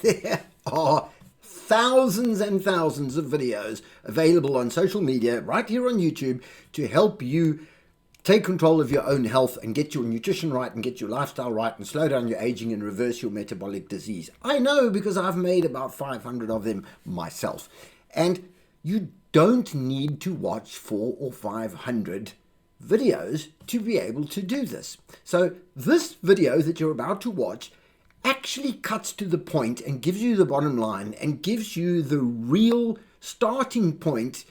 There are thousands and thousands of videos available on social media, right here on YouTube, to help you take control of your own health and get your nutrition right and get your lifestyle right and slow down your aging and reverse your metabolic disease. I know because I've made about 500 of them myself. And you don't need to watch 400 or 500 videos to be able to do this. So this video that you're about to watch actually cuts to the point and gives you the bottom line and gives you the real starting point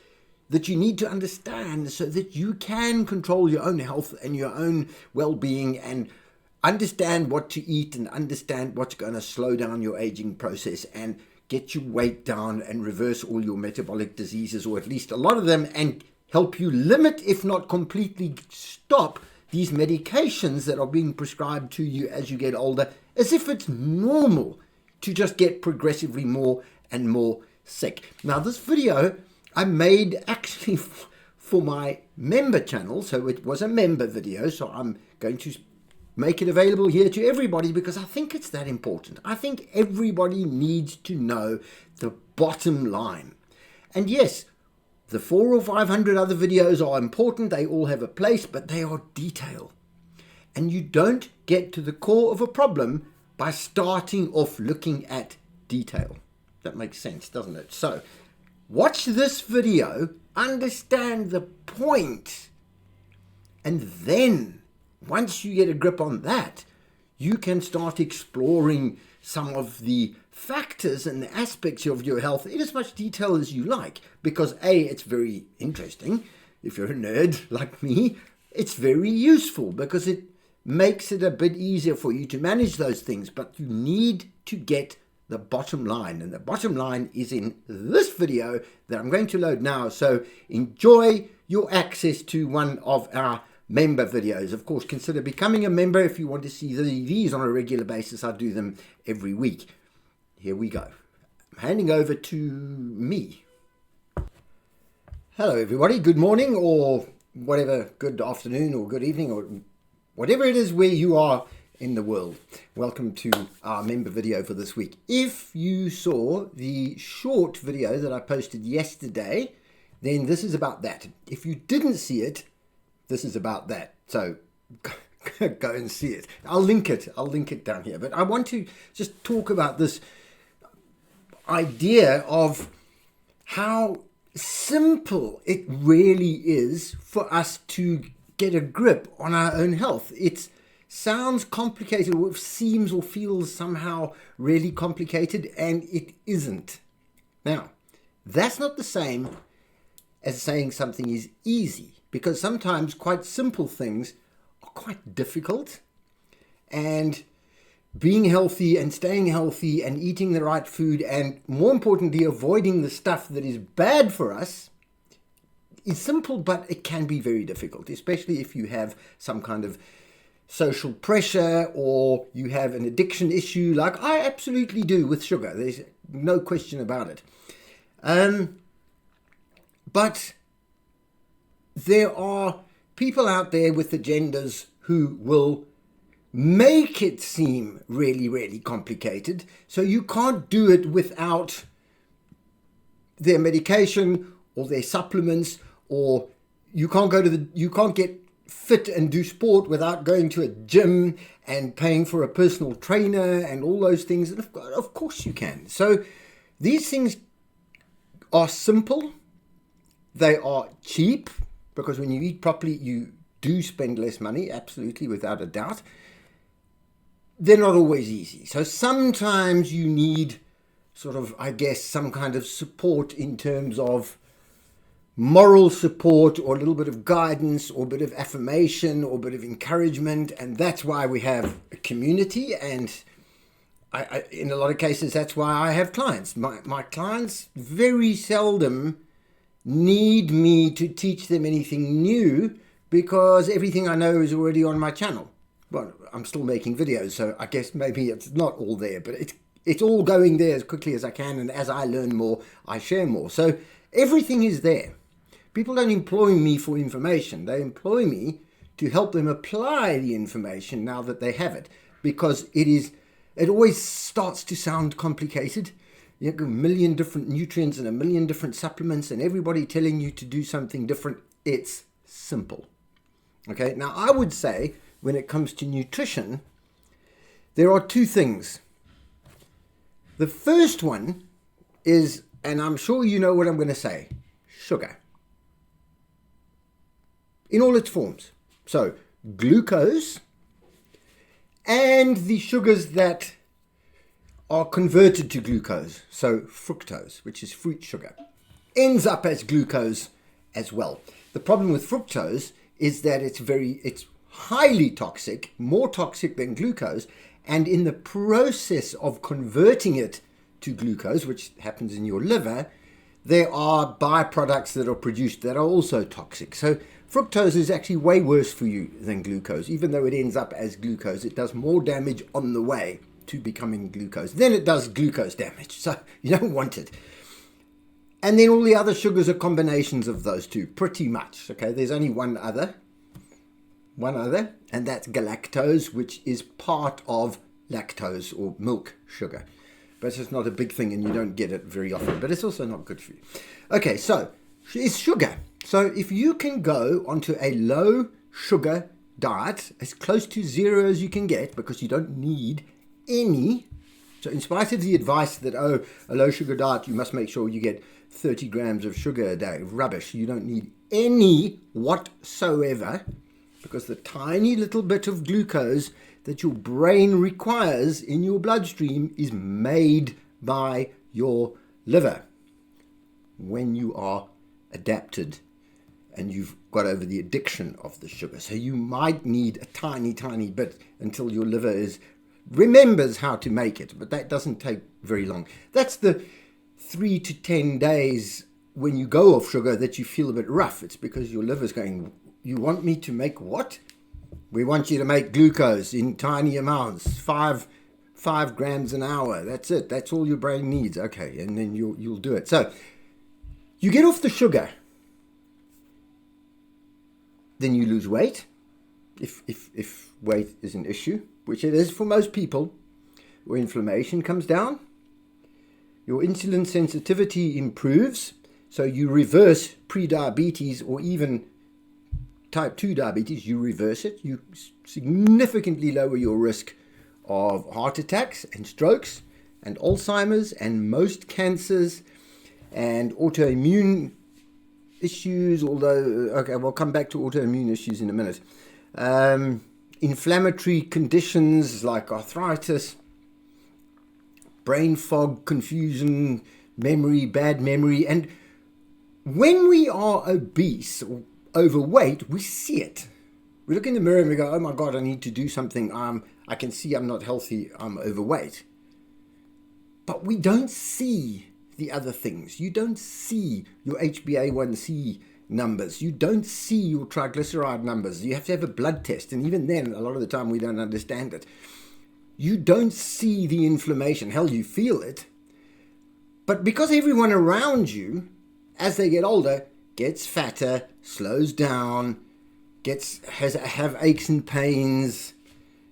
that you need to understand so that you can control your own health and your own well-being and understand what to eat and understand what's going to slow down your aging process and get your weight down and reverse all your metabolic diseases, or at least a lot of them, and help you limit, if not completely stop, these medications that are being prescribed to you as you get older, as if it's normal to just get progressively more and more sick. Now, this video I made actually for my member channel, so it was a member video, so I'm going to make it available here to everybody because I think it's that important. I think everybody needs to know the bottom line. And yes, the 400 or 500 other videos are important, they all have a place, but they are detail. And you don't get to the core of a problem by starting off looking at detail. That makes sense, doesn't it? So, watch this video, understand the point, and then, once you get a grip on that, you can start exploring some of the factors and the aspects of your health in as much detail as you like, because A, it's very interesting. If you're a nerd like me, it's very useful because it makes it a bit easier for you to manage those things, but you need to get the bottom line, and the bottom line is in this video that I'm going to load now. So enjoy your access to one of our member videos. Of course, consider becoming a member if you want to see these on a regular basis. I do them every week. Here we go. I'm handing over to me. Hello everybody, good morning or whatever, good afternoon or good evening or whatever it is where you are in the world. Welcome to our member video for this week. If you saw the short video that I posted yesterday, then this is about that. If you didn't see it, this is about that. So go and see it. I'll link it down here. But I want to just talk about this idea of how simple it really is for us to get a grip on our own health. It sounds complicated, or it seems or feels somehow really complicated, and it isn't. Now, that's not the same as saying something is easy, because sometimes quite simple things are quite difficult, and being healthy and staying healthy and eating the right food and, more importantly, avoiding the stuff that is bad for us is simple, but it can be very difficult, especially if you have some kind of social pressure or you have an addiction issue like I absolutely do with sugar. There's no question about it. But there are people out there with agendas who will make it seem really, really complicated. So you can't do it without their medication or their supplements, or you can't get fit and do sport without going to a gym and paying for a personal trainer and all those things. And of course you can. So these things are simple. They are cheap, because when you eat properly, you do spend less money, absolutely, without a doubt. They're not always easy. So sometimes you need sort of, I guess, some kind of support in terms of moral support or a little bit of guidance or a bit of affirmation or a bit of encouragement. And that's why we have a community. And I in a lot of cases, that's why I have clients. My clients very seldom need me to teach them anything new, because everything I know is already on my channel. Well, I'm still making videos, so I guess maybe it's not all there, but it's all going there as quickly as I can, and as I learn more, I share more. So everything is there. People don't employ me for information. They employ me to help them apply the information now that they have it, because it is It always starts to sound complicated. You have a million different nutrients and a million different supplements and everybody telling you to do something different. It's simple. Okay, now I would say when it comes to nutrition, there are two things. The first one is, and I'm sure you know what I'm going to say, sugar. In all its forms. So glucose and the sugars that are converted to glucose. So fructose, which is fruit sugar, ends up as glucose as well. The problem with fructose is that it's highly toxic, more toxic than glucose, and in the process of converting it to glucose, which happens in your liver, there are byproducts that are produced that are also toxic. So fructose is actually way worse for you than glucose. Even though it ends up as glucose, it does more damage on the way to becoming glucose than it does glucose damage. So you don't want it. And then all the other sugars are combinations of those two, pretty much. Okay, there's only one other, and that's galactose, which is part of lactose or milk sugar. But it's not a big thing and you don't get it very often, but it's also not good for you. Okay, so it's sugar. So if you can go onto a low sugar diet, as close to zero as you can get, because you don't need any. So in spite of the advice that, a low sugar diet, you must make sure you get 30 grams of sugar a day. Rubbish. You don't need any whatsoever, because the tiny little bit of glucose that your brain requires in your bloodstream is made by your liver when you are adapted and you've got over the addiction of the sugar. So you might need a tiny, tiny bit until your liver remembers how to make it, but that doesn't take very long. That's the 3 to 10 days when you go off sugar that you feel a bit rough. It's because your liver's going, you want me to make what? We want you to make glucose in tiny amounts, 5 grams an hour. That's it. That's all your brain needs. Okay, and then you'll do it. So you get off the sugar, then you lose weight. If weight is an issue, which it is for most people, or inflammation comes down, your insulin sensitivity improves, so you reverse pre-diabetes or even type 2 diabetes, you reverse it. You significantly lower your risk of heart attacks and strokes and Alzheimer's and most cancers and autoimmune issues, although, okay, we'll come back to autoimmune issues in a minute. Inflammatory conditions like arthritis, brain fog, confusion, memory, bad memory. And when we are obese or overweight, we see it. We look in the mirror and we go, oh my God, I need to do something. I can see I'm not healthy. I'm overweight. But we don't see the other things. You don't see your HbA1c numbers. You don't see your triglyceride numbers. You have to have a blood test. And even then, a lot of the time, we don't understand it. You don't see the inflammation. Hell, you feel it. But because everyone around you, as they get older, gets fatter, slows down, have aches and pains,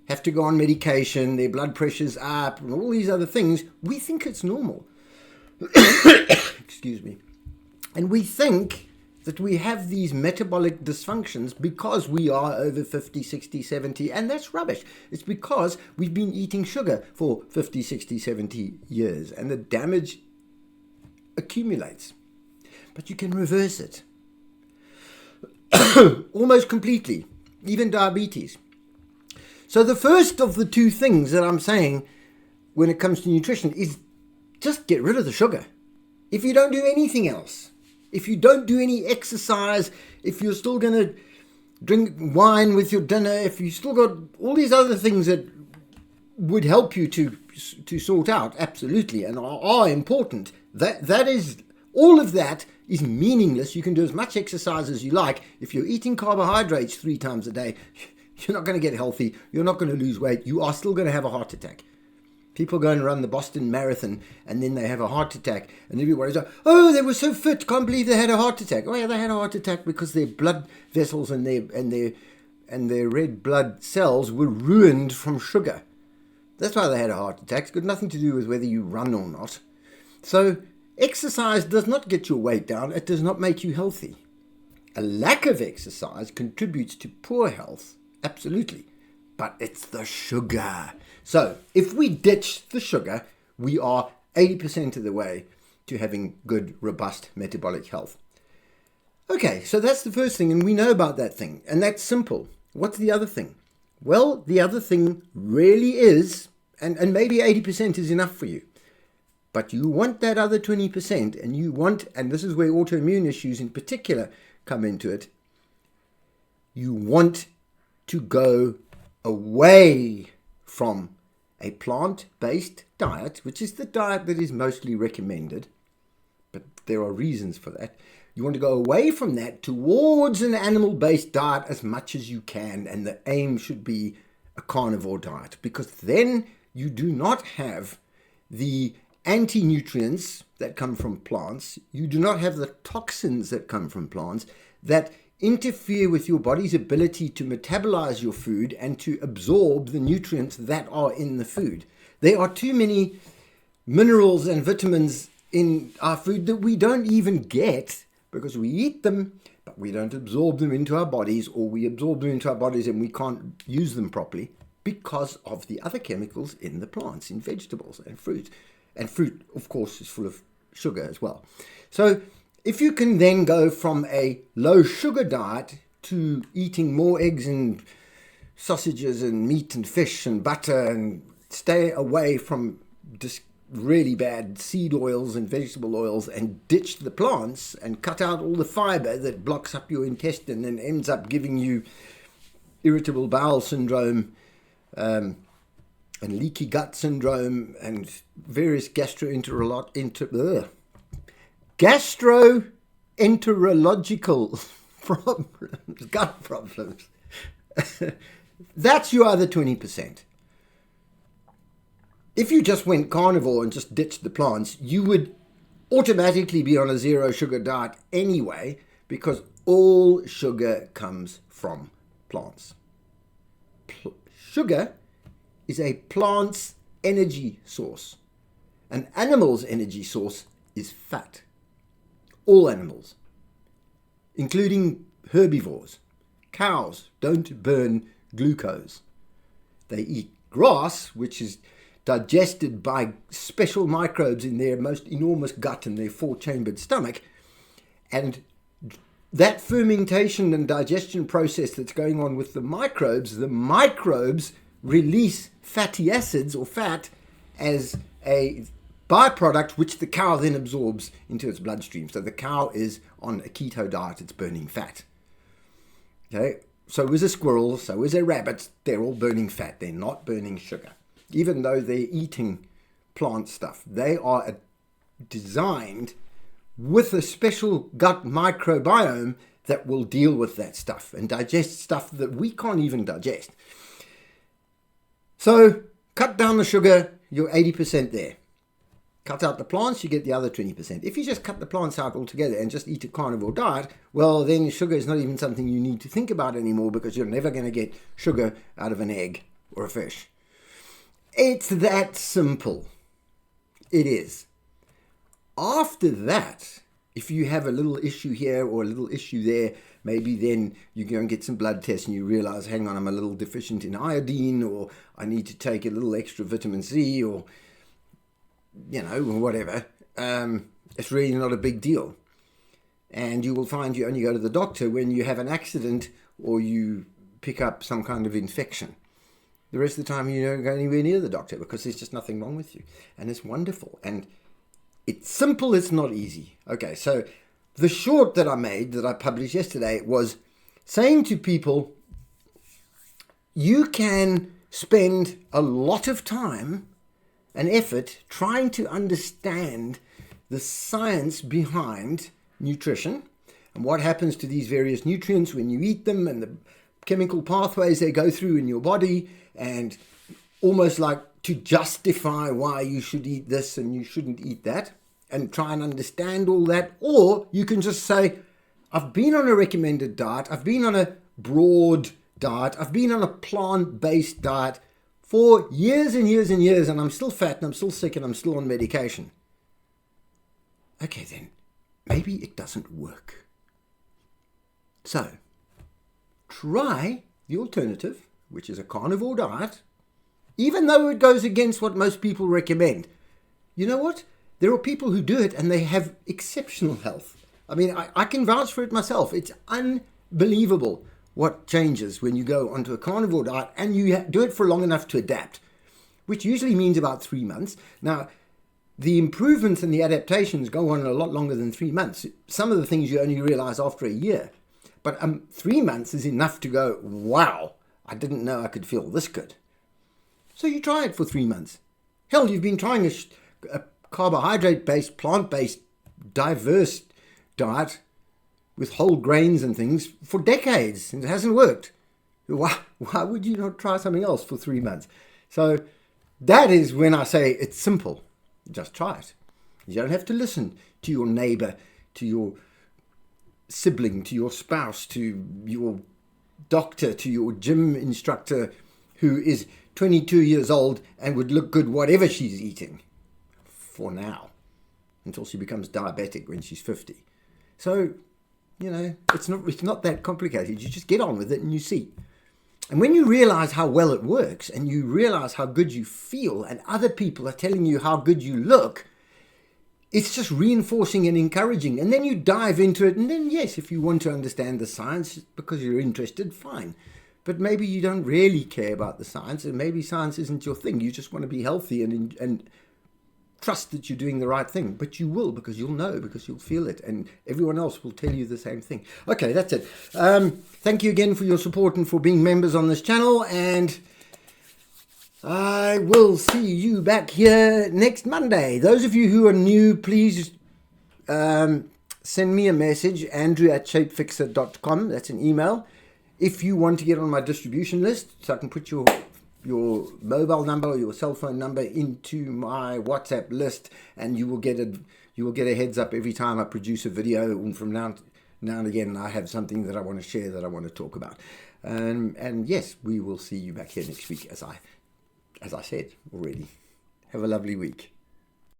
have to go on medication, their blood pressure's up, and all these other things, we think it's normal. Excuse me. And we think that we have these metabolic dysfunctions because we are over 50, 60, 70, and that's rubbish. It's because we've been eating sugar for 50, 60, 70 years, and the damage accumulates. But you can reverse it almost completely, even diabetes. So the first of the two things that I'm saying when it comes to nutrition is just get rid of the sugar. If you don't do anything else, if you don't do any exercise, if you're still going to drink wine with your dinner, if you still got all these other things that would help you to sort out, absolutely, and are important, that is, all of that is meaningless. You can do as much exercise as you like. If you're eating carbohydrates 3 times a day, you're not going to get healthy. You're not going to lose weight. You are still going to have a heart attack. People go and run the Boston Marathon and then they have a heart attack and everybody's like, oh, they were so fit, can't believe they had a heart attack. Oh yeah, they had a heart attack because their blood vessels and their red blood cells were ruined from sugar. That's why they had a heart attack. It's got nothing to do with whether you run or not. So exercise does not get your weight down. It does not make you healthy. A lack of exercise contributes to poor health, absolutely. But it's the sugar. So if we ditch the sugar, we are 80% of the way to having good, robust metabolic health. Okay, so that's the first thing, and we know about that thing, and that's simple. What's the other thing? Well, the other thing really is, and maybe 80% is enough for you, but you want that other 20%, and you want, and this is where autoimmune issues in particular come into it, you want to go away from a plant-based diet, which is the diet that is mostly recommended, but there are reasons for that. You want to go away from that towards an animal-based diet as much as you can, and the aim should be a carnivore diet, because then you do not have the anti-nutrients that come from plants, you do not have the toxins that come from plants that interfere with your body's ability to metabolize your food and to absorb the nutrients that are in the food. There are too many minerals and vitamins in our food that we don't even get because we eat them, but we don't absorb them into our bodies, or we absorb them into our bodies and we can't use them properly because of the other chemicals in the plants, in vegetables and fruit. And fruit, of course, is full of sugar as well. So if you can then go from a low sugar diet to eating more eggs and sausages and meat and fish and butter, and stay away from really bad seed oils and vegetable oils, and ditch the plants and cut out all the fiber that blocks up your intestine and ends up giving you irritable bowel syndrome and leaky gut syndrome and various gastroenterological problems, gut problems. That's your other 20%. If you just went carnivore and just ditched the plants, you would automatically be on a zero sugar diet anyway, because all sugar comes from plants. Sugar is a plant's energy source. An animal's energy source is fat. All animals, including herbivores. Cows don't burn glucose. They eat grass, which is digested by special microbes in their most enormous gut and their four-chambered stomach. And that fermentation and digestion process that's going on with the microbes release fatty acids or fat as a byproduct, which the cow then absorbs into its bloodstream. So the cow is on a keto diet, it's burning fat. Okay, so is a squirrel, so is a rabbit, they're all burning fat, they're not burning sugar. Even though they're eating plant stuff, they are designed with a special gut microbiome that will deal with that stuff and digest stuff that we can't even digest. So cut down the sugar, you're 80% there. Cut out the plants, you get the other 20%. If you just cut the plants out altogether and just eat a carnivore diet, well, then sugar is not even something you need to think about anymore, because you're never going to get sugar out of an egg or a fish. It's that simple. It is. After that, if you have a little issue here or a little issue there, maybe then you go and get some blood tests and you realize, hang on, I'm a little deficient in iodine, or I need to take a little extra vitamin C, or, whatever. It's really not a big deal. And you will find you only go to the doctor when you have an accident or you pick up some kind of infection. The rest of the time, you don't go anywhere near the doctor because there's just nothing wrong with you. And it's wonderful. And it's simple, it's not easy. Okay, so the short that I made, that I published yesterday, was saying to people, you can spend a lot of time and effort trying to understand the science behind nutrition and what happens to these various nutrients when you eat them, and the chemical pathways they go through in your body, and almost like to justify why you should eat this and you shouldn't eat that, and try and understand all that. Or you can just say, I've been on a recommended diet, I've been on a broad diet, I've been on a plant-based diet for years and years and years, and I'm still fat and I'm still sick and I'm still on medication. Okay, then maybe it doesn't work. So try the alternative, which is a carnivore diet, even though it goes against what most people recommend. You know what? There are people who do it and they have exceptional health. I mean, I can vouch for it myself. It's unbelievable what changes when you go onto a carnivore diet and you do it for long enough to adapt, which usually means about 3 months. Now, the improvements and the adaptations go on a lot longer than 3 months. Some of the things you only realize after a year. But 3 months is enough to go, wow, I didn't know I could feel this good. So you try it for 3 months. Hell, you've been trying a carbohydrate-based, plant-based, diverse diet with whole grains and things for decades, and it hasn't worked. Why would you not try something else for 3 months? So that is when I say it's simple. Just try it. You don't have to listen to your neighbor, to your sibling, to your spouse, to your doctor, to your gym instructor who is 22 years old and would look good whatever she's eating for now, until she becomes diabetic when she's 50. So, you know, it's not that complicated. You just get on with it and you see. And when you realize how well it works and you realize how good you feel and other people are telling you how good you look, it's just reinforcing and encouraging. And then you dive into it. And then, yes, if you want to understand the science because you're interested, fine. But maybe you don't really care about the science, and maybe science isn't your thing. You just want to be healthy and trust that you're doing the right thing. But you will, because you'll know, because you'll feel it, and everyone else will tell you the same thing. Okay, that's it. Thank you again for your support and for being members on this channel, and I will see you back here next Monday. Those of you who are new, please send me a message, andrew@shapefixer.com. That's an email. If you want to get on my distribution list, so I can put your mobile number or your cell phone number into my WhatsApp list, and you will get a heads up every time I produce a video. And from now and again, I have something that I want to share, that I want to talk about. And yes, we will see you back here next week, as I said already. Have a lovely week.